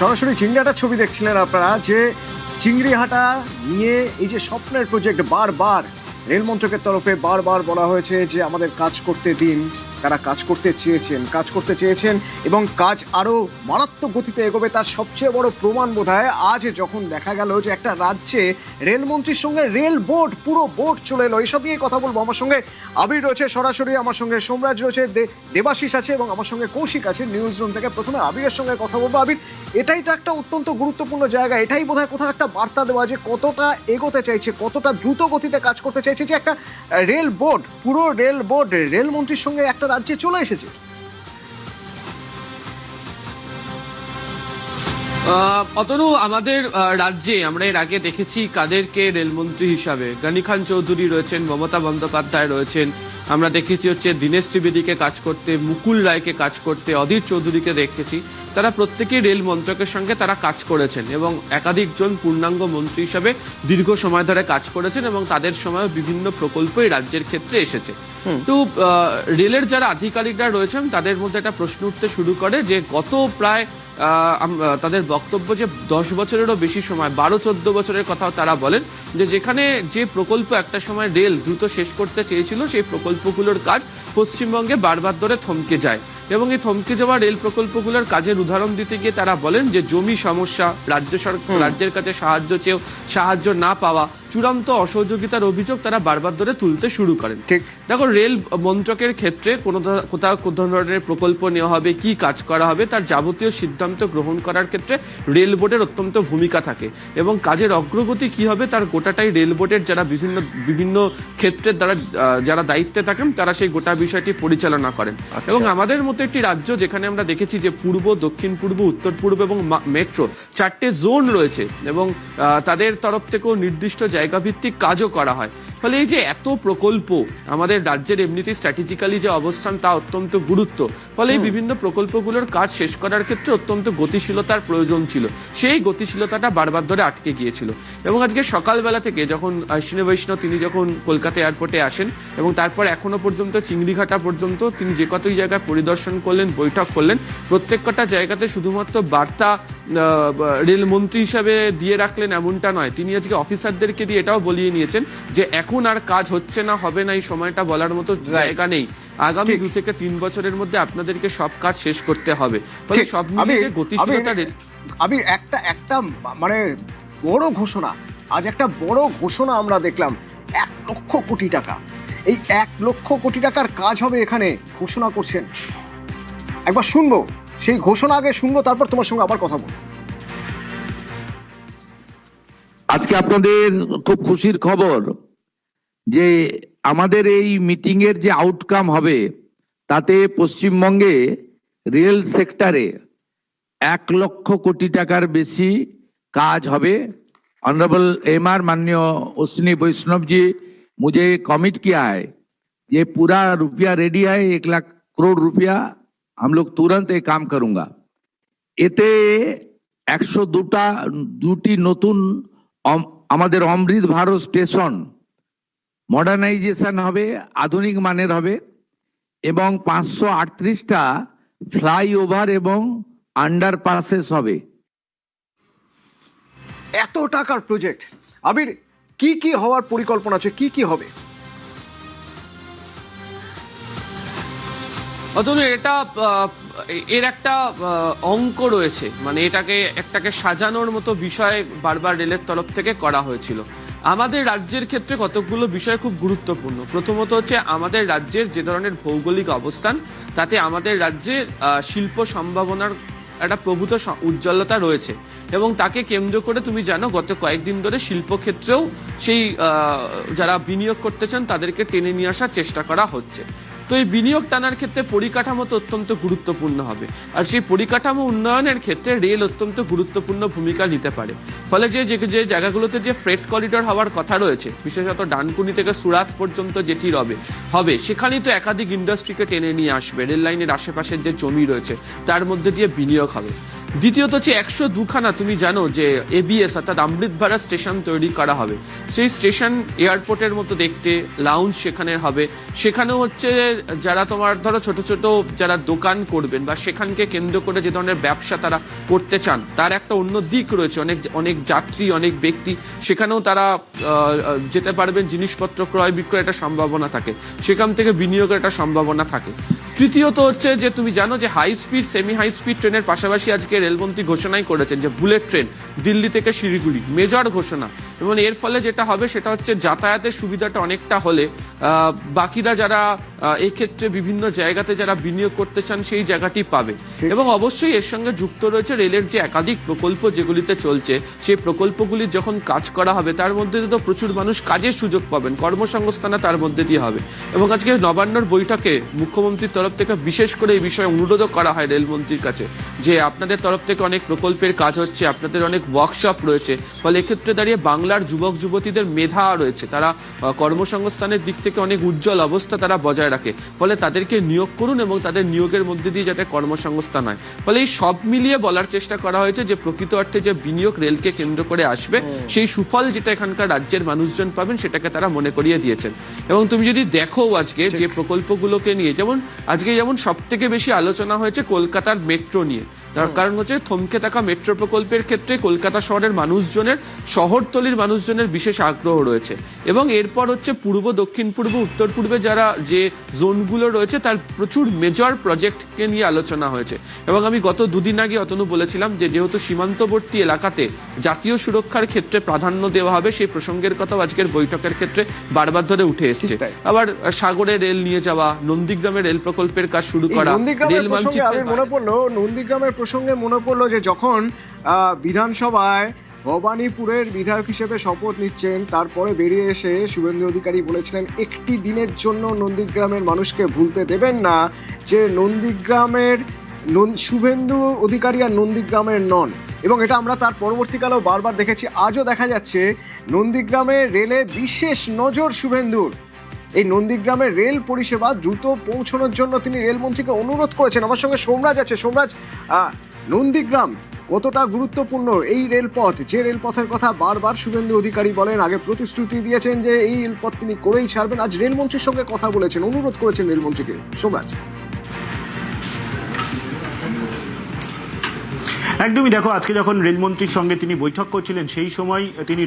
সরাসরি চিংড়িহাটার ছবি দেখছিলেন আপনারা, যে চিংড়িহাটা নিয়ে এই যে স্বপ্নের প্রজেক্ট, বারবার রেল মন্ত্রকের তরফে বারবার বলা হয়েছে যে আমাদের কাজ করতে দিন। তারা কাজ করতে চেয়েছেন এবং কাজ আরো মারাত্মক গতিতে এগোবে, তার সবচেয়ে বড় প্রমাণ বোধহয় আজ যখন দেখা গেল যে একটা রাজ্যে রেলমন্ত্রীর সঙ্গে রেল বোর্ড, পুরো বোর্ড চলে এলো। এইসব নিয়ে কথা বলবো। আমার সঙ্গে আবির রয়েছে সরাসরি, আমার সঙ্গে সোমরাজ রয়েছে, দেবাশিস আছে এবং আমার সঙ্গে কৌশিক আছে নিউজ রুম থেকে। প্রথমে আবিরের সঙ্গে কথা বলবো। আবির, এটাই তো একটা অত্যন্ত গুরুত্বপূর্ণ জায়গা, এটাই বোধহয় কোথাও একটা বার্তা দেওয়া যে কতটা এগোতে চাইছে, কতটা দ্রুত গতিতে কাজ করতে চাইছে, যে একটা রেল বোর্ড, পুরো রেল বোর্ড রেলমন্ত্রীর সঙ্গে একটা রাজ্যে চলে এসেছে। অতনু, আমাদের রাজ্যে আমরা এর আগে দেখেছি কাদেরকে রেলমন্ত্রী হিসাবে। গনি খান চৌধুরী রয়েছেন, মমতা বন্দ্যোপাধ্যায় রয়েছেন, আমরা দেখেছি হচ্ছে দীনেশ ত্রিবেদীকে কাজ করতে, মুকুল রায়কে কাজ করতে, অধীর চৌধুরীকে দেখেছি। তারা প্রত্যেকেই রেল মন্ত্রকের সঙ্গে তারা কাজ করেছেন এবং একাধিকজন পূর্ণাঙ্গ মন্ত্রী হিসাবে দীর্ঘ সময় ধরে কাজ করেছেন এবং তাদের সময় বিভিন্ন প্রকল্প এই রাজ্যের ক্ষেত্রে এসেছে। তো রেলের যারা আধিকারিকরা রয়েছেন তাদের মধ্যে একটা প্রশ্ন উঠতে শুরু করে যে গত প্রায় তাদের বক্তব্য যে 10 বছরেরও বেশি সময়, 12-14 বছরের কথাও তারা বলেন, যে যেখানে যে প্রকল্প একটা সময় রেল দ্রুত শেষ করতে চেয়েছিল সেই প্রকল্পগুলোর কাজ পশ্চিমবঙ্গে বারবার ধরে থমকে যায় এবং এই থমকে যাওয়া রেল প্রকল্পগুলোর কাজের উদাহরণ দিতে গিয়ে তারা বলেন যে জমি সমস্যা, রাজ্যের কাছে সাহায্য চেয়েও সাহায্য না পাওয়া, চূড়ান্ত অসহযোগিতার অভিযোগ তারা বারবার ধরে তুলতে শুরু করেন। ঠিক দেখো, রেল মন্ত্রকের ক্ষেত্রে কোথাও কোন ধরনের প্রকল্প নেওয়া হবে, কি কাজ করা হবে, তার যাবতীয় সিদ্ধান্ত গ্রহণ করার ক্ষেত্রে রেল বোর্ডের অত্যন্ত ভূমিকা থাকে এবং কাজের অগ্রগতি কি হবে তার গোটাটাই রেল বোর্ডের যারা বিভিন্ন ক্ষেত্রের দ্বারা যারা দায়িত্বে থাকেন তারা সেই গোটা বিষয়টি পরিচালনা করেন। এবং আমাদের মতো একটি রাজ্য যেখানে আমরা দেখেছি যে পূর্ব, দক্ষিণ পূর্ব, উত্তর পূর্ব এবং মেট্রো 4টে জোন রয়েছে এবং তাদের তরফ থেকেও নির্দিষ্ট জায়গা ভিত্তিক কাজও করা হয়। ফলে এই যে এত প্রকল্প, আমাদের রাজ্যের এমনিতে স্ট্র্যাটেজিক্যালি যে অবস্থান তা অত্যন্ত গুরুত্ব, ফলে এই বিভিন্ন প্রকল্পগুলোর কাজ শেষ করার ক্ষেত্রে অত্যন্ত গতিশীলতার প্রয়োজন ছিল। সেই গতিশীলতাটা বারবার ধরে আটকে গিয়েছিল এবং আজকে সকালবেলা থেকে যখন অশ্বিনী বৈষ্ণব তিনি যখন কলকাতা এয়ারপোর্টে আসেন এবং তারপর এখনো পর্যন্ত চিংড়িঘাটা পর্যন্ত তিনি যে কতই জায়গায় পরিদর্শন করলেন, বৈঠক করলেন, প্রত্যেকটা জায়গাতে শুধুমাত্র বার্তা রেলমন্ত্রী হিসাবে দিয়ে রাখলেন এমনটা নয়, তিনি আজকে অফিসারদেরকে দিয়ে এটাও বলিয়ে নিয়েছেন যে এখন আর কাজ হচ্ছে না, হবে না, এই সময়টা বলার মতো জায়গা নেই। আগামী 2 থেকে 3 বছরের মধ্যে আপনাদেরকে সব কাজ শেষ করতে হবে। ফলে সব মিলিয়ে গতিশীলতা। আমি একটা মানে বড় ঘোষণা, আজ একটা বড় ঘোষণা আমরা দেখলাম, 1 লক্ষ কোটি টাকা, এই 1 লক্ষ কোটি টাকার কাজ হবে এখানে ঘোষণা করছেন। একবার শুনবো সেই ঘোষণা, আগে শুনবো তারপর তোমার সঙ্গে আবার কথা বলবো। আজকে আপনাদের খুব খুশির খবর যে আমাদের এই মিটিং এর যে আউটকাম হবে তাতে পশ্চিমবঙ্গে রেল সেক্টরে 1 লক্ষ কোটি টাকার বেশি কাজ হবে। ऑनरेबल एमआर माननीय अश्विनी वैष्णव जी मुझे कमिट किया है, ये पूरा रुपया रेडी है, 1 लाख करोड़ रुपया हम लोग तुरंत ये काम करूंगा। এতে 102টি নতুন আমাদের অমৃত ভারত স্টেশন মডার্নাইজেশন হবে, আধুনিক মানের হবে এবং 538টা ফ্লাইওভার এবং আন্ডারপাসেস হবে। এত টাকার প্রজেক্ট, আবির কি কি হওয়ার পরিকল্পনা আছে, কি কি হবে? অতএব এর একটা অঙ্ক রয়েছে, মানে একটাকে সাজানোর মতো বিষয় বারবার রেলের তরফ থেকে করা হয়েছিল। আমাদের রাজ্যের ক্ষেত্রে কতগুলো বিষয় খুব গুরুত্বপূর্ণ। প্রথমত হচ্ছে আমাদের রাজ্যের যে ধরনের ভৌগোলিক অবস্থান, তাতে আমাদের রাজ্যের শিল্প সম্ভাবনার একটা প্রভূত উজ্জ্বলতা রয়েছে এবং তাকে কেন্দ্র করে তুমি জানো গত কয়েকদিন ধরে শিল্পক্ষেত্রেও সেই যারা বিনিয়োগ করতেছেন তাদেরকে টেনে নিয়ে আসার চেষ্টা করা হচ্ছে। তো এই বিনিয়োগ টানার ক্ষেত্রে পরিকাঠামো তো অত্যন্ত গুরুত্বপূর্ণ হবে, আর সেই পরিকাঠামো উন্নয়নের ক্ষেত্রে রেল অত্যন্ত গুরুত্বপূর্ণ ভূমিকা নিতে পারে। ফলে যে জায়গাগুলোতে যে ফ্রেট করিডর হওয়ার কথা রয়েছে, বিশেষত ডানকুনি থেকে সুরাত পর্যন্ত যেটি হবে সেখানেই তো একাধিক ইন্ডাস্ট্রিকে টেনে নিয়ে আসবে। রেল লাইনের আশেপাশের যে জমি রয়েছে তার মধ্যে দিয়ে বিনিয়োগ হবে। দ্বিতীয়ত হচ্ছে 102খানা তুমি জানো যে এবিএস অর্থাৎ অমৃত ভারত স্টেশন তৈরি করা হবে। সেই স্টেশন এয়ারপোর্টের মতো দেখতে, লাউঞ্জ সেখানে হবে। সেখানেও হচ্ছে যারা তোমার ধরো ছোট ছোট যারা দোকান করবেন বা সেখানকে কেন্দ্র করে যে ধরনের ব্যবসা তারা করতে চান, তার একটা অন্য দিক রয়েছে। অনেক অনেক যাত্রী, অনেক ব্যক্তি সেখানেও তারা যেতে পারবেন, জিনিসপত্র ক্রয় বিক্রয় একটা সম্ভাবনা থাকে, সেখান থেকে বিনিয়োগের একটা সম্ভাবনা থাকে। তৃতীয়ত হচ্ছে যে তুমি জানো যে high speed, semi high speed ট্রেনের পাশাপাশি আজকে রেলমন্ত্রী ঘোষণাই করেছেন যে বুলেট ট্রেন দিল্লি থেকে শিলিগুড়ি, মেজর ঘোষণা। এবং এর ফলে যেটা হবে সেটা হচ্ছে যাতায়াতের সুবিধাটা অনেকটা হলে বাকিরা যারা এই ক্ষেত্রে বিভিন্ন জায়গাতে যারা বিনিয়োগ করতে চান সেই জায়গাটি পাবে। এবং অবশ্যই এর সঙ্গে যুক্ত রয়েছে রেলের যে একাধিক প্রকল্প যেগুলিতে চলছে, সেই প্রকল্পগুলির যখন কাজ করা হবে তার মধ্যে দিয়ে তো প্রচুর মানুষ কাজের সুযোগ পাবেন, কর্মসংস্থানে তার মধ্যে দিয়ে হবে। এবং আজকে নবান্নর বৈঠকে মুখ্যমন্ত্রীর তরফ থেকে বিশেষ করে এই বিষয়ে অনুরোধও করা হয় রেলমন্ত্রীর কাছে যে আপনাদের তরফ থেকে অনেক প্রকল্পের কাজ হচ্ছে, আপনাদের অনেক ওয়ার্কশপ রয়েছে, ফলে এক্ষেত্রে দাঁড়িয়ে বাংলার যুবক যুবতীদের মেধা রয়েছে, তারা কর্মসংস্থানের দিক থেকে অনেক উজ্জ্বল অবস্থা তারা বজায় রাখে, ফলে তাদেরকে নিয়োগ করুন এবং তাদের নিয়োগের মধ্যে দিয়ে যাতে কর্মসংস্থান হয়। ফলে এই সব মিলিয়ে বলার চেষ্টা করা হয়েছে যে প্রকৃত অর্থে যে বিনিয়োগ রেলকে কেন্দ্র করে আসবে, সেই সুফল যেটা এখানকার রাজ্যের মানুষজন পাবেন সেটাকে তারা মনে করিয়ে দিয়েছেন। এবং তুমি যদি দেখো আজকে যে প্রকল্পগুলোকে নিয়ে, যেমন আজকে যেমন সব থেকে বেশি আলোচনা হয়েছে কলকাতার মেট্রো নিয়ে, তার কারণ হচ্ছে থমকে থাকা মেট্রো প্রকল্পের ক্ষেত্রে কলকাতা শহরের মানুষজনের, শহরতলির মানুষজনের বিশেষ আগ্রহ রয়েছে। এবং এরপর হচ্ছে পূর্ব, দক্ষিণ পূর্ব, উত্তর পূর্বে যারা যে জোনগুলো রয়েছে তার প্রচুর মেজর প্রজেক্টকে নিয়ে আলোচনা হয়েছে। এবং আমি গত দুদিন আগে অতনু বলেছিলাম যে যেহেতু সীমান্তবর্তী এলাকাতে জাতীয় সুরক্ষার ক্ষেত্রে প্রাধান্য দেওয়া হবে, সেই প্রসঙ্গের কথাও আজকের বৈঠকের ক্ষেত্রে বারবার ধরে উঠে এসেছে। আবার সাগরে রেল নিয়ে যাওয়া, নন্দীগ্রামে রেল প্রকল্পের কাজ শুরু করা, রেল মানচিত্রের নন্দীগ্রামের প্রসঙ্গে মনে পড়লো যে যখন বিধানসভায় ভবানীপুরের বিধায়ক হিসেবে শপথ নিচ্ছেন, তারপরে বেরিয়ে এসে শুভেন্দু অধিকারী বলেছিলেন একটি দিনের জন্য নন্দীগ্রামের মানুষকে ভুলতে দেবেন না যে নন্দীগ্রামের শুভেন্দু অধিকারী আর নন্দীগ্রামের নন। এবং এটা আমরা তার পরবর্তীকালেও বারবার দেখেছি, আজও দেখা যাচ্ছে নন্দীগ্রামে রেলে বিশেষ নজর শুভেন্দুর। এই নন্দীগ্রামের রেল পরিষেবা দ্রুত পৌঁছানোর জন্য তিনি রেলমন্ত্রীকে অনুরোধ করেছেন। আমার সঙ্গে সোমরাজ আছে। সোমরাজ, নন্দীগ্রাম কতটা গুরুত্বপূর্ণ এই রেলপথ, যে রেলপথের কথা বারবার শুভেন্দু অধিকারী বলেন, আগে প্রতিশ্রুতি দিয়েছেন যে এই রেলপথ তিনি করেই ছাড়বেন, আজ রেলমন্ত্রীর সঙ্গে কথা বলেছেন, অনুরোধ করেছেন রেলমন্ত্রীকে। সোমরাজ, একদমই দেখো, আজকে যখন রেলমন্ত্রীর সঙ্গে তিনি বৈঠক করছিলেন সেই সময় তিনি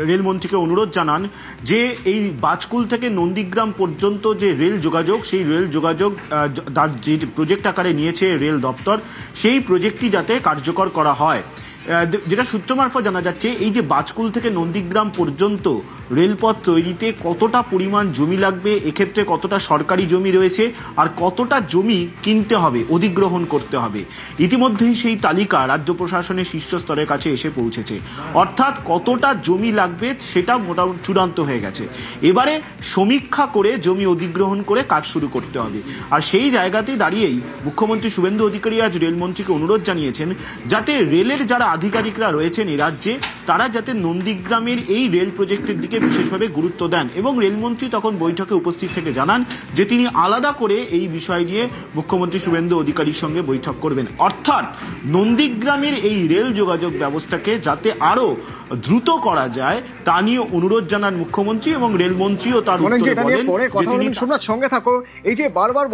রেলমন্ত্রীকে অনুরোধ জানান যে এই বাজকুল থেকে নন্দীগ্রাম পর্যন্ত যে রেল যোগাযোগ, সেই রেল যোগাযোগ তার যে প্রজেক্ট আকারে নিয়েছে রেল দপ্তর, সেই প্রজেক্টটি যাতে কার্যকর করা হয়। যেটা সূত্র মারফত জানা যাচ্ছে, এই যে বাজকুল থেকে নন্দীগ্রাম পর্যন্ত রেলপথ তৈরিতে কতটা পরিমাণ জমি লাগবে, এক্ষেত্রে কতটা সরকারি জমি রয়েছে আর কতটা জমি কিনতে হবে, অধিগ্রহণ করতে হবে, ইতিমধ্যেই সেই তালিকা রাজ্য প্রশাসনের শীর্ষ স্তরের কাছে এসে পৌঁছেছে। অর্থাৎ কতটা জমি লাগবে সেটা মোটামুটি চূড়ান্ত হয়ে গেছে। এবারে সমীক্ষা করে জমি অধিগ্রহণ করে কাজ শুরু করতে হবে। আর সেই জায়গাতেই দাঁড়িয়েই মুখ্যমন্ত্রী শুভেন্দু অধিকারী আজ রেলমন্ত্রীকে অনুরোধ জানিয়েছেন যাতে রেলের যারা আধিকারিকরা রয়েছেন এই রাজ্যে, তারা যাতে নন্দীগ্রামের এই রেল প্রজেক্টের দিকে বিশেষভাবে গুরুত্ব দেন। এবং রেলমন্ত্রী তখন বৈঠকে উপস্থিত থেকে জানান যে তিনি আলাদা করে এই বিষয় নিয়ে মুখ্যমন্ত্রী শুভেন্দু অধিকারীর সঙ্গে বৈঠক করবেন। অর্থাৎ নন্দীগ্রামের এই রেল যোগাযোগ ব্যবস্থাকে যাতে আরো দ্রুত করা যায় তা নিয়ে অনুরোধ জানান মুখ্যমন্ত্রী, এবং রেলমন্ত্রীও তার উত্তরে বলেন যে তিনি সঙ্গে থাকো। এই যে বারবার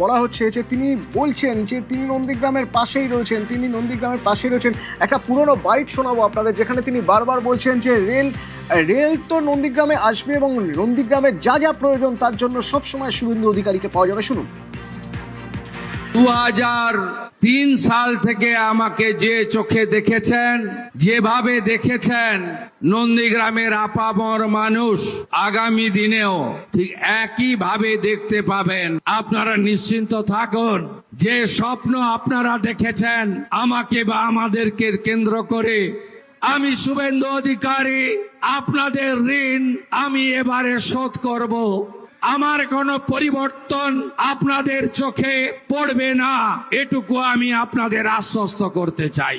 বলা হচ্ছে যে তিনি বলছেন যে তিনি নন্দীগ্রামের পাশেই রয়েছেন, একটা পুরনো বাইট শোনাবো আপনাদের যেখানে তিনি বারবার বলছেন যে রেল তো নন্দীগ্রামে আসবে এবং নন্দীগ্রামে যা যা প্রয়োজন তার জন্য সবসময় শুভেন্দু অধিকারীকে পাওয়া যাবে। শুনুন। 2003 সাল থেকে আমাকে যে চোখে দেখেছেন, যেভাবে দেখেছেন নন্দীগ্রামের আপামর মানুষ আগামী দিনেও ঠিক একই ভাবে দেখতে পাবেন। আপনারা নিশ্চিন্ত থাকুন, যে স্বপ্ন আপনারা দেখেছেন আমাকে বা আমাদেরকে কেন্দ্র করে, আমি শুভেন্দু অধিকারী আপনাদের ঋণ আমি এবারে শোধ করব। আমার কোনো পরিবর্তন আপনাদের চোখে পড়বে না, এটুকু আমি আপনাদের আশ্বস্ত করতে চাই।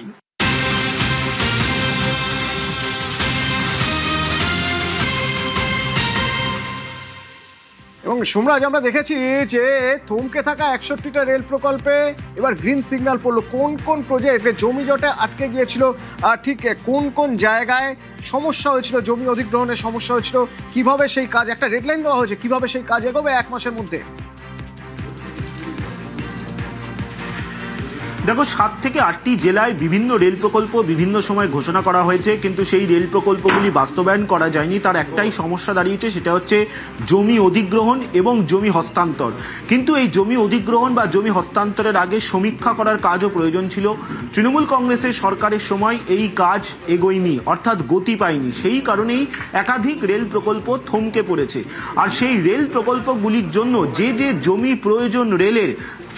এবং সোমরাজ, আমরা দেখেছি যে থমকে থাকা 61টা রেল প্রকল্পে এবার গ্রিন সিগন্যাল পড়লো। কোন কোন প্রজেক্ট জমি জটে আটকে গিয়েছিল, ঠিক কোন কোন জায়গায় সমস্যা হয়েছিল, জমি অধিগ্রহণের সমস্যা হয়েছিল, কিভাবে সেই কাজ, একটা রেডলাইন দেওয়া হয়েছে কিভাবে সেই কাজ এগোবে 1 মাসের মধ্যে? দেখো, 7 থেকে 8টি জেলায় বিভিন্ন রেল প্রকল্প বিভিন্ন সময় ঘোষণা করা হয়েছে, কিন্তু সেই রেল প্রকল্পগুলি বাস্তবায়ন করা যায়নি। তার একটাই সমস্যা দাঁড়িয়েছে, সেটা হচ্ছে জমি অধিগ্রহণ এবং জমি হস্তান্তর। কিন্তু এই জমি অধিগ্রহণ বা জমি হস্তান্তরের আগে সমীক্ষা করার কাজও প্রয়োজন ছিল। তৃণমূল কংগ্রেসের সরকারের সময় এই কাজ এগোয়নি, অর্থাৎ গতি পায়নি। সেই কারণেই একাধিক রেল প্রকল্প থমকে পড়েছে। আর সেই রেল প্রকল্পগুলির জন্য যে যে জমি প্রয়োজন রেলের,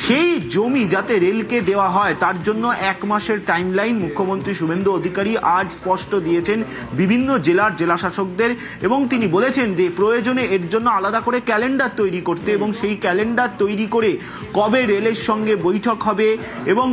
সেই জমি যাতে রেলকে দেওয়া হয় তার জন্য 1 মাসের টাইমলাইন মুখ্যমন্ত্রী শুভেন্দু অধিকারী আজ স্পষ্ট দিয়েছেন বিভিন্ন জেলার জেলাশাসকদের, এবং তিনি বলেছেন যে প্রয়োজনে এর জন্য আলাদা করে ক্যালেন্ডার তৈরি করতে, এবং সেই ক্যালেন্ডার তৈরি করে কবে রেলের সঙ্গে বৈঠক হবে এবং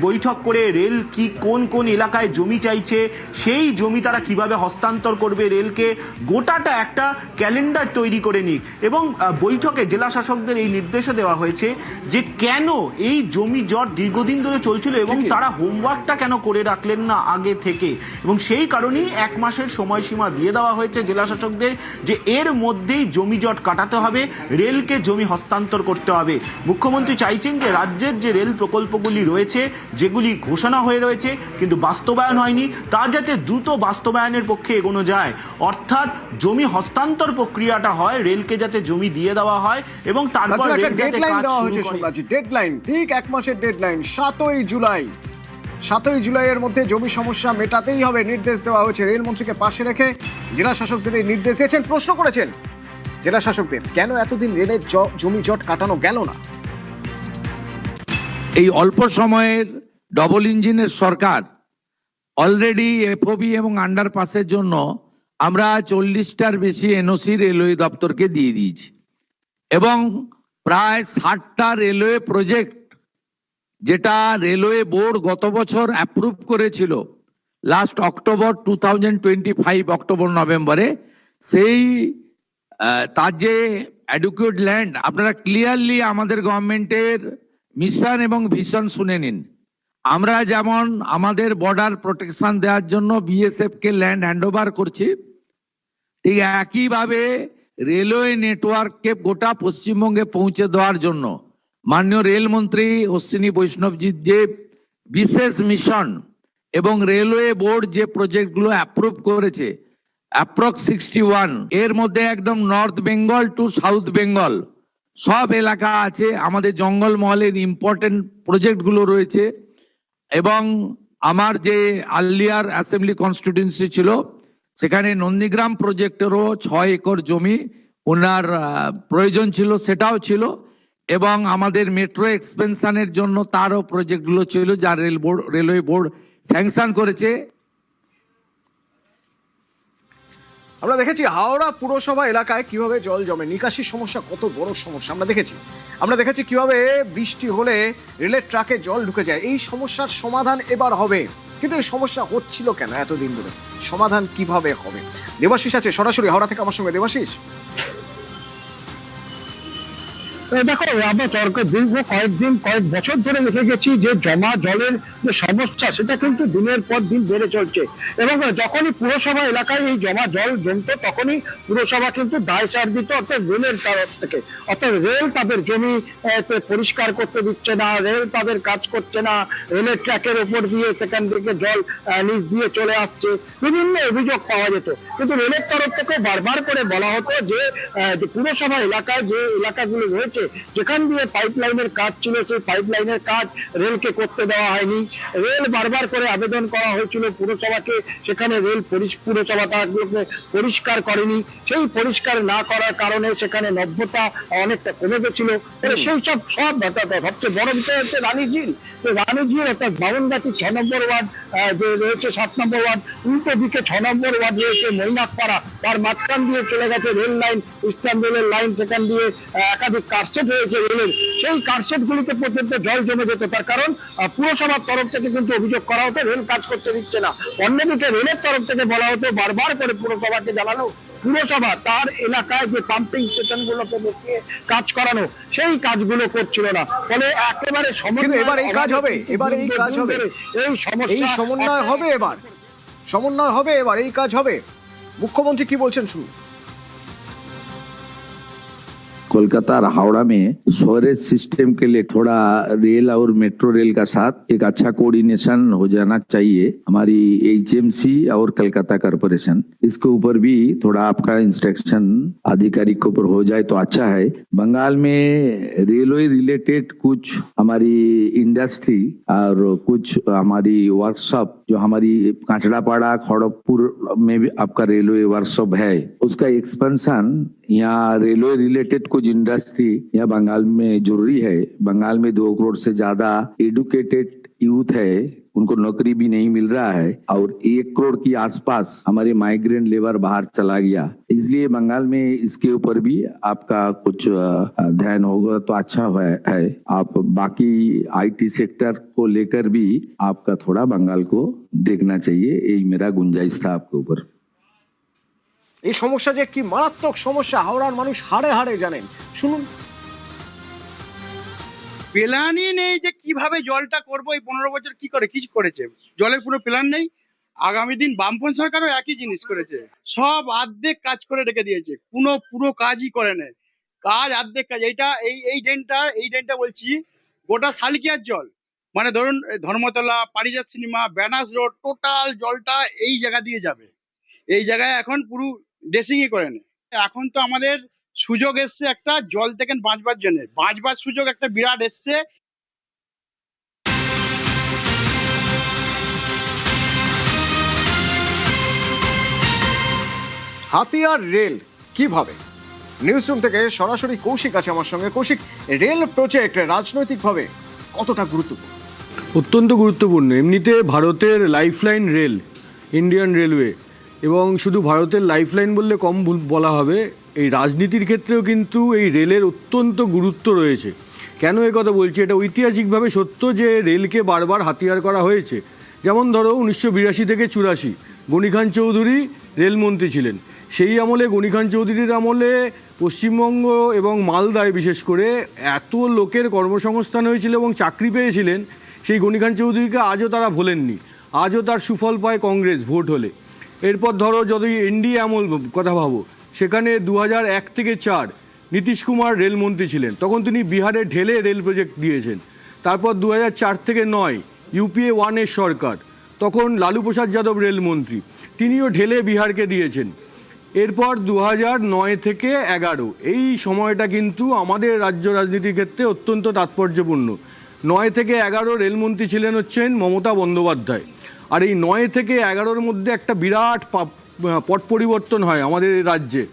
বৈঠক করে রেল কি কোন কোন এলাকায় জমি চাইছে, সেই জমি তারা কিভাবে হস্তান্তর করবে রেলকে, গোটাটা একটা ক্যালেন্ডার তৈরি করে নিক। এবং বৈঠকে জেলাশাসকদের এই নির্দেশও দেওয়া হয়েছে যে কেন এই জমি জট দীর্ঘদিন ধরে চলছিল এবং তারা হোমওয়ার্কটা কেন করে রাখলেন না আগে থেকে, এবং সেই কারণেই 1 মাসের সময়সীমা দিয়ে দেওয়া হয়েছে জেলাশাসকদের যে এর মধ্যেই জমি জট কাটাতে হবে, রেলকে জমি হস্তান্তর করতে হবে। মুখ্যমন্ত্রী চাইছেন যে রাজ্যের যে রেল প্রকল্পগুলি রয়েছে, যেগুলি ঘোষণা হয়ে রয়েছে কিন্তু বাস্তবায়ন হয়নি, তা যাতে দ্রুত বাস্তবায়নের পক্ষে এগোনো যায়, অর্থাৎ জমি হস্তান্তর প্রক্রিয়াটা হয়, রেলকে যাতে জমি দিয়ে দেওয়া হয় এবং তারপর রেল যাতে কাজ শুরু করে। ডেডলাইন, ঠিক 1 মাসের ডেডলাইন 7ই জুলাই। 7ই জুলাইয়ের মধ্যে জমি সমস্যা মেটাতেই হবে নির্দেশ দেওয়া হয়েছে। রেলমন্ত্রীকে পাশে রেখে জেলা শাসকদের এই নির্দেশ দিয়েছেন। প্রশ্ন করেছেন জেলা শাসকদের, কেন এতদিন রেলের জমি জট কাটানো গেল না? এই অল্প সময়ের ডবল ইঞ্জিনের সরকার অলরেডি এফওবি এবং আন্ডারপাসের জন্য আমরা 40টার বেশি এনওসি রেলওয়ে দপ্তরকে দিয়ে দিয়েছি, এবং প্রায় 60টা রেলওয়ে প্রজেক্ট যেটা রেলওয়ে বোর্ড গত বছর অ্যাপ্রুভ করেছিল লাস্ট অক্টোবর 2025 অক্টোবর নভেম্বরে, সেই তার যে অ্যাডুকুয়েট ল্যান্ড, আপনারা ক্লিয়ারলি আমাদের গভর্নমেন্টের মিশন এবং ভিশন শুনে নিন। আমরা যেমন আমাদের বর্ডার প্রোটেকশন দেওয়ার জন্য বিএসএফ কে ল্যান্ড হ্যান্ডওভার করছি, ঠিক একইভাবে রেলওয়ে নেটওয়ার্ককে গোটা পশ্চিমবঙ্গে পৌঁছে দেওয়ার জন্য মাননীয় রেলমন্ত্রী অশ্বিনী বৈষ্ণবজির যে বিশেষ মিশন এবং রেলওয়ে বোর্ড যে প্রজেক্টগুলো অ্যাপ্রুভ করেছে, অ্যাপ্রক্স 61, এর মধ্যে একদম north Bengal to south Bengal সব এলাকা আছে। আমাদের জঙ্গলমহলের ইম্পর্টেন্ট প্রজেক্টগুলো রয়েছে, এবং আমার যে আর্লিয়ার অ্যাসেম্বলি কনস্টিটিউয়েন্সি ছিল সেখানে নন্দীগ্রাম প্রজেক্টেরও 6 একর জমি ওনার প্রয়োজন ছিল, সেটাও ছিল, এবং আমাদের মেট্রো এক্সপেনশনের জন্য তারও প্রজেক্টগুলো ছিল যা রেলওয়ে বোর্ড স্যাংশন করেছে। আমরা দেখেছি হাওড়া পুরসভা এলাকায় কিভাবে জল জমে, নিকাশির সমস্যা কত বড় সমস্যা আমরা দেখেছি কিভাবে বৃষ্টি হলে রেলের ট্রাকে জল ঢুকে যায়। এই সমস্যার সমাধান এবার হবে, কিন্তু এই সমস্যা হচ্ছিল কেন এতদিন ধরে, সমাধান কিভাবে হবে? দেবাশিস আছে সরাসরি হাওড়া থেকে আমার সঙ্গে। দেবাশিস, দেখো, আমরা দীর্ঘ কয়েক বছর ধরে দেখে গেছি যে জমা জলের যে সমস্যা সেটা কিন্তু দিনের পর দিন বেড়ে চলছে, এবং যখনই পুরসভা এলাকায় এই জমা জল জমতো তখনই পুরসভা কিন্তু দায় চার দিত, অর্থাৎ রেলের তরফ থেকে। অর্থাৎ রেল তাদের জমি পরিষ্কার করতে দিচ্ছে না, রেল তাদের কাজ করছে না, রেলের ট্র্যাকের উপর দিয়ে সেখান থেকে জল নিচ দিয়ে চলে আসছে, বিভিন্ন অভিযোগ পাওয়া যেত। কিন্তু রেলের তরফ থেকে বারবার করে বলা হতো যে পুরসভা এলাকায় যে এলাকাগুলো রয়েছে যেখান দিয়ে পাইপলাইনের কাজ ছিল সেই পাইপলাইনের কাজ রেলকে করতে দেওয়া হয়নি। রেল বারবার করে আবেদন করা হয়েছিল পুরসভাকে, সেখানে রেল পুরসভা তাগুলোকে পরিষ্কার করেনি। সেই পরিষ্কার না করার কারণে সেখানে নভ্যতা অনেকটা কমে গেছিল। সেই সব সবচেয়ে বড় বিষয় হচ্ছে রানীঝিল। রানীঝিল অর্থাৎ বামনগাছি 6 নম্বর ওয়ার্ড যে রয়েছে, 7 নম্বর ওয়ার্ড, উল্টো দিকে 6 নম্বর ওয়ার্ড রয়েছে মৈনাকপাড়া, তার মাঝখান দিয়ে চলে গেছে রেল লাইন, ইস্টার্ন রেলের লাইন, সেখান দিয়ে একাধিক কারশেড হয়েছে রেলের। সেই কারশেড গুলিতে পর্যন্ত জল জমে যেত, তার কারণ পুরসভার তরফ থেকে কিন্তু অভিযোগ করা হতো রেল কাজ করতে দিচ্ছে না। অন্যদিকে রেলের তরফ থেকে বলা হতো, বারবার করে পুরসভাকে জানানো পুরসভা তার এলাকায় যে পাম্পিং স্টেশনগুলোকে বসিয়ে কাজ করানো, সেই কাজগুলো করছিল না। ফলে একেবারে কিন্তু এবার এই কাজ হবে, এবার এই কাজ হবে, এই এই সমন্বয় হবে, এবার সমন্বয় হবে, এবার এই কাজ হবে। মুখ্যমন্ত্রী কি বলছেন শুনুন। कोलकाता और हावड़ा में स्टोरेज सिस्टम के लिए थोड़ा रेल और मेट्रो रेल का साथ एक अच्छा कोऑर्डिनेशन हो जाना चाहिए। हमारी एचएमसी और कलकत्ता कॉरपोरेशन इसके ऊपर भी थोड़ा आपका इंस्ट्रक्शन आधिकारिक के ऊपर हो जाए तो अच्छा है। बंगाल में रेलवे रिलेटेड कुछ हमारी इंडस्ट्री और कुछ हमारी वर्कशॉप जो हमारी कांचड़ापाड़ा खड़गपुर में भी आपका रेलवे वर्कशॉप है, उसका एक्सपेंशन यहाँ रेलवे रिलेटेड कुछ इंडस्ट्री यहाँ बंगाल में जरूरी है। बंगाल में 2 करोड़ से ज्यादा एडुकेटेड यूथ है, उनको नौकरी भी नहीं मिल रहा है और 1 करोड़ के आसपास हमारे माइग्रेंट लेबर बाहर चला गया। इसलिए बंगाल में इसके ऊपर भी आपका कुछ ध्यान होगा तो अच्छा है। आप बाकी आईटी सेक्टर को लेकर भी आपका थोड़ा बंगाल को देखना चाहिए, यही मेरा गुंजाइश था आपके ऊपर। এই সমস্যা যে কি মারাত্মক সমস্যা হাওড়ার মানুষ হাড়ে হাড়ে জানেন, শুনুন। প্ল্যানই নেই যে কিভাবে জলটা করবো। এই 15 বছর কি করে কিছু করেছে, জলের পুরো প্ল্যান নেই। আগামী দিন বামপন্থী সরকারও একই জিনিস করেছে, সব অর্ধেক কাজ করে রেখে দিয়েছে, কোনো পুরো কাজই করে নেই। কাজ অর্ধেক কাজ। এইটা এই ড্রেনটা বলছি গোটা শালিকিয়ার জল, মানে ধরুন ধর্মতলা, পারিজাত সিনেমা, ব্যানার্স রোড, টোটাল জলটা এই জায়গা দিয়ে যাবে। এই জায়গায় এখন পুরো ড্রেসিংই করে নেই। এখন তো আমাদের সুযোগ এসছে একটা জল থেকে বাঁচবার জন্য, বাঁচবার সুযোগ একটা বিরাট এসছে। হাতিয়ার রেল কিভাবে? নিউজরুম থেকে সরাসরি কৌশিক আছে আমার সঙ্গে। কৌশিক, রেল প্রজেক্ট রাজনৈতিকভাবে কতটা গুরুত্বপূর্ণ? অত্যন্ত গুরুত্বপূর্ণ। এমনিতে ভারতের লাইফলাইন রেল, ইন্ডিয়ান রেলওয়ে, এবং শুধু ভারতের লাইফলাইন বললে কম বলা হবে, এই রাজনীতির ক্ষেত্রেও কিন্তু এই রেলের অত্যন্ত গুরুত্ব রয়েছে। কেন এ কথা বলছি? এটা ঐতিহাসিকভাবে সত্য যে রেলকে বারবার হাতিয়ার করা হয়েছে। যেমন ধরো 1982 থেকে 84 গনি খান চৌধুরী রেলমন্ত্রী ছিলেন। সেই আমলে গনি খান চৌধুরীর আমলে পশ্চিমবঙ্গ এবং মালদায় বিশেষ করে এত লোকের কর্মসংস্থান হয়েছিল এবং চাকরি পেয়েছিলেন, সেই গনি খান চৌধুরীকে আজও তারা ভোলেননি। আজও তার সুফল পায় কংগ্রেস ভোট হলে। এরপর ধরো যদি এনডিএ আমল কথা ভাবো, সেখানে 2001 থেকে 4 নীতিশ কুমার রেলমন্ত্রী ছিলেন, তখন তিনি বিহারে ঢেলে রেল প্রজেক্ট দিয়েছেন। তারপর 2004 থেকে 9 ইউপিএ 1-এর সরকার, তখন লালু প্রসাদ যাদব রেলমন্ত্রী, তিনিও ঢেলে বিহারকে দিয়েছেন। এরপর 2009 থেকে 11 এই সময়টা কিন্তু আমাদের রাজ্য রাজনীতির ক্ষেত্রে অত্যন্ত তাৎপর্যপূর্ণ। 9 থেকে 11 রেলমন্ত্রী ছিলেন হচ্ছেন মমতা বন্দ্যোপাধ্যায়। আর এই 9 থেকে 11-র মধ্যে একটা বিরাট পট পরিবর্তন হয় আমাদের রাজ্যে।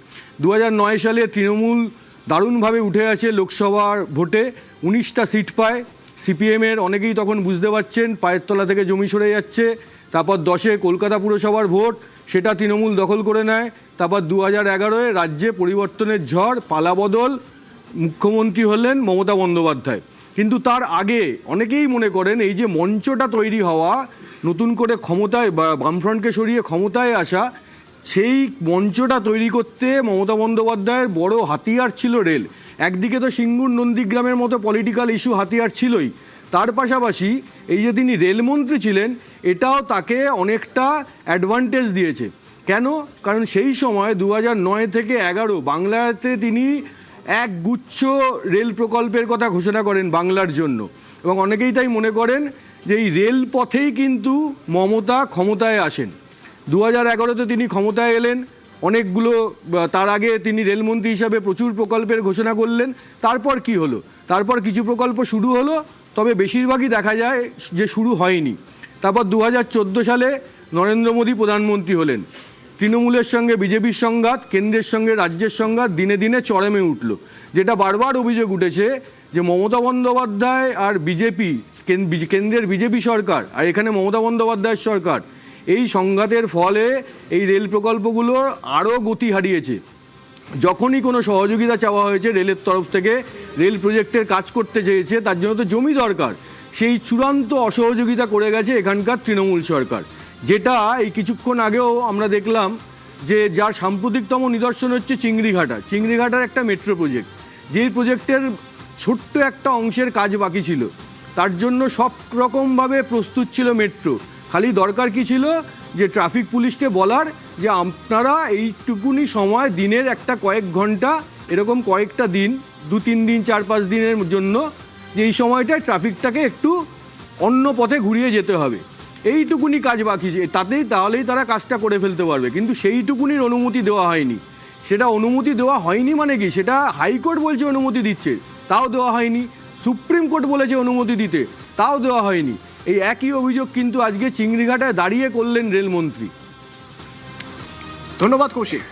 2009 সালে তৃণমূল দারুণভাবে উঠে আসে লোকসভার ভোটে, 19টা সিট পায়। সিপিএমের অনেকেই তখন বুঝতে পারছেন পায়ের তলা থেকে জমি সরে যাচ্ছে। তারপর 10-এ কলকাতা পুরসভার ভোট, সেটা তৃণমূল দখল করে নেয়। তারপর 2011-এ রাজ্যে পরিবর্তনের ঝড়, পালাবদল, মুখ্যমন্ত্রী হলেন মমতা বন্দ্যোপাধ্যায়। কিন্তু তার আগে অনেকেই মনে করেন এই যে মঞ্চটা তৈরি হওয়া, নতুন করে ক্ষমতায় বামফ্রন্টকে সরিয়ে ক্ষমতায় আসা, সেই মঞ্চটা তৈরি করতে মমতা বন্দ্যোপাধ্যায়ের বড় হাতিয়ার ছিল রেল। একদিকে তো সিঙ্গুর নন্দীগ্রামের মতো পলিটিক্যাল ইস্যু হাতিয়ার ছিলই, তার পাশাপাশি এই যে তিনি রেলমন্ত্রী ছিলেন, এটাও তাকে অনেকটা অ্যাডভান্টেজ দিয়েছে। কেন? কারণ সেই সময় 2009 থেকে 11 বাংলাতে তিনি এক গুচ্ছ রেল প্রকল্পের কথা ঘোষণা করেন বাংলার জন্য, এবং অনেকেই তাই মনে করেন যে এই রেল পথেই কিন্তু মমতা ক্ষমতায় আসেন। 2011-তে তিনি ক্ষমতায় এলেন, অনেকগুলো, তার আগে তিনি রেলমন্ত্রী হিসাবে প্রচুর প্রকল্পের ঘোষণা করলেন। তারপর কি হলো? তারপর কিছু প্রকল্প শুরু হলো, তবে বেশিরভাগই দেখা যায় যে শুরু হয়নি। তারপর 2014 সালে নরেন্দ্র মোদী প্রধানমন্ত্রী হলেন। তৃণমূলের সঙ্গে বিজেপির সংঘাত, কেন্দ্রের সঙ্গে রাজ্যের সংঘাত দিনে দিনে চরমে উঠল। যেটা বারবার অভিযোগ উঠেছে যে মমতা বন্দ্যোপাধ্যায় আর বিজেপি, কেন্দ্রের বিজেপি সরকার আর এখানে মমতা বন্দ্যোপাধ্যায়ের সরকার, এই সংঘাতের ফলে এই রেল প্রকল্পগুলো আরও গতি হারিয়েছে। যখনই কোনো সহযোগিতা চাওয়া হয়েছে রেলের তরফ থেকে, রেল প্রজেক্টের কাজ করতে চেয়েছে, তার জন্য তো জমি দরকার, সেই চূড়ান্ত অসহযোগিতা করে গেছে এখানকার তৃণমূল সরকার। যেটা এই কিছুক্ষণ আগেও আমরা দেখলাম যে যার সাম্প্রতিকতম নিদর্শন হচ্ছে চিংড়িঘাটার একটা মেট্রো প্রজেক্ট, যেই প্রজেক্টের ছোট্ট একটা অংশের কাজ বাকি ছিল। তার জন্য সব রকমভাবে প্রস্তুত ছিল মেট্রো, খালি দরকার কি ছিল যে ট্রাফিক পুলিশকে বলার যে আপনারা এইটুকুনি সময় দিনের একটা কয়েক ঘন্টা এরকম কয়েকটা দিন 2-3 দিন 4-5 দিনের জন্য যে এই সময়টায় ট্রাফিকটাকে একটু অন্য পথে ঘুরিয়ে যেতে হবে, এইটুকুনি কাজ বাকি, তাহলেই তারা কাজটা করে ফেলতে পারবে। কিন্তু সেইটুকুনির অনুমতি দেওয়া হয়নি। সেটা অনুমতি দেওয়া হয়নি মানে কি, সেটা হাইকোর্ট বলছে অনুমতি দিচ্ছে, তাও দেওয়া হয়নি। সুপ্রিম কোর্ট বলেছে অনুমতি দিতে, তাও দেওয়া হয়নি। এই একই অভিযোগ কিন্তু আজকে চিংড়িঘাটায় দাঁড়িয়ে করলেন রেলমন্ত্রী। ধন্যবাদ কৌশিক।